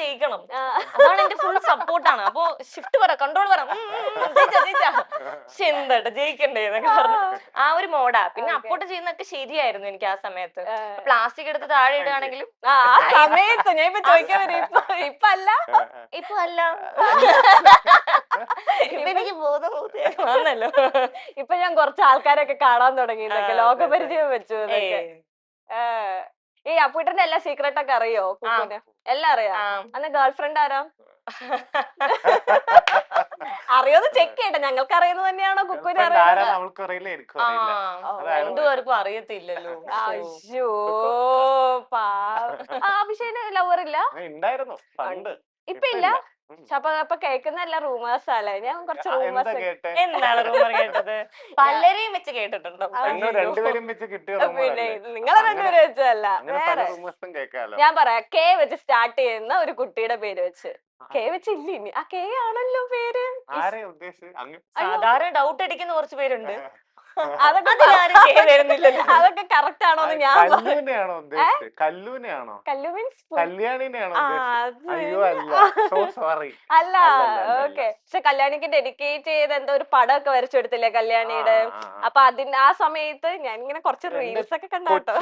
ജയിക്കണം. അതാണ് എന്റെ ഫുൾ സപ്പോർട്ടാണ്. അപ്പൊ ഷിഫ്റ്റ് പറ, കൺട്രോൾ പറ, ജയിച്ചാ പക്ഷെ എന്താ ജയിക്കണ്ടേ എന്നൊക്കെ പറഞ്ഞു ആ ഒരു മോഡാ. പിന്നെ അപ്പോട്ട് ചെയ്യുന്നൊക്കെ ശരിയായിരുന്നു എനിക്ക് ആ സമയത്ത്. പ്ലാസ്റ്റിക് എടുത്ത് താഴെ ഇടുകയാണെങ്കിലും ആ സമയത്ത് ഞാൻ ഇപ്പൊ ചോദിക്കാൻ വരും. ഇപ്പൊ അല്ല, ഇപ്പൊ അല്ല, ഇപ്പൊ എനിക്ക് വന്നല്ലോ. ഇപ്പൊ ഞാൻ കുറച്ച് ആൾക്കാരൊക്കെ കാണാൻ തുടങ്ങി, ഇതൊക്കെ ലോകപരിചയം വെച്ചു. ഈ അപ്പൂട്ടന്റെ എല്ലാ സീക്രട്ട് ഒക്കെ അറിയോ കുക്കുന്? എല്ലാം അറിയാം. അന്ന് ഗേൾ ഫ്രണ്ട് ആരാ അറിയോന്ന് ചെക്ക് ചെയ്യട്ടെ. ഞങ്ങൾക്ക് അറിയുന്നത് തന്നെയാണോ കുക്കുന് അറിയുന്നത്? രണ്ടുപേർക്കും അറിയത്തില്ലല്ലോ. അയ്യോ അഭിഷേകിന് ലവർ ഇല്ല? ഇപ്പൊ ഇല്ല. അപ്പൊ കേൾക്കുന്ന എല്ലാ റൂമേഴ്സ് അല്ലേ? ഞാൻ കുറച്ച് റൂമേഴ്സ്. എന്താണ് റൂമർ കേട്ടത്? പലരെയും വെച്ച് കേട്ടിട്ടുണ്ടോ? പിന്നെ നിങ്ങളെ രണ്ടുപേരും വെച്ചല്ല, വേറെ. ഞാൻ പറയാം, കെ വെച്ച് സ്റ്റാർട്ട് ചെയ്യുന്ന ഒരു കുട്ടിയുടെ പേര് വെച്ച്. കെ വെച്ച് ഇല്ല ഇനി. ആ കെ ആണല്ലോ പേര്. സാധാരണ ഡൗട്ട് അടിക്കുന്ന കുറച്ച് പേരുണ്ട്. അതൊക്കെ അതൊക്കെ കറക്റ്റ് ആണോന്ന് ഞാൻ അല്ല. ഓക്കെ, പക്ഷെ കല്യാണിക്ക് ഡെഡിക്കേറ്റ് ചെയ്ത് എന്തോ ഒരു പടമൊക്കെ വരച്ചു കൊടുത്തില്ലേ കല്യാണിയുടെ? അപ്പൊ അതിന്റെ ആ സമയത്ത് ഞാൻ ഇങ്ങനെ കുറച്ച് റീൽസ് ഒക്കെ കണ്ടാട്ടോ.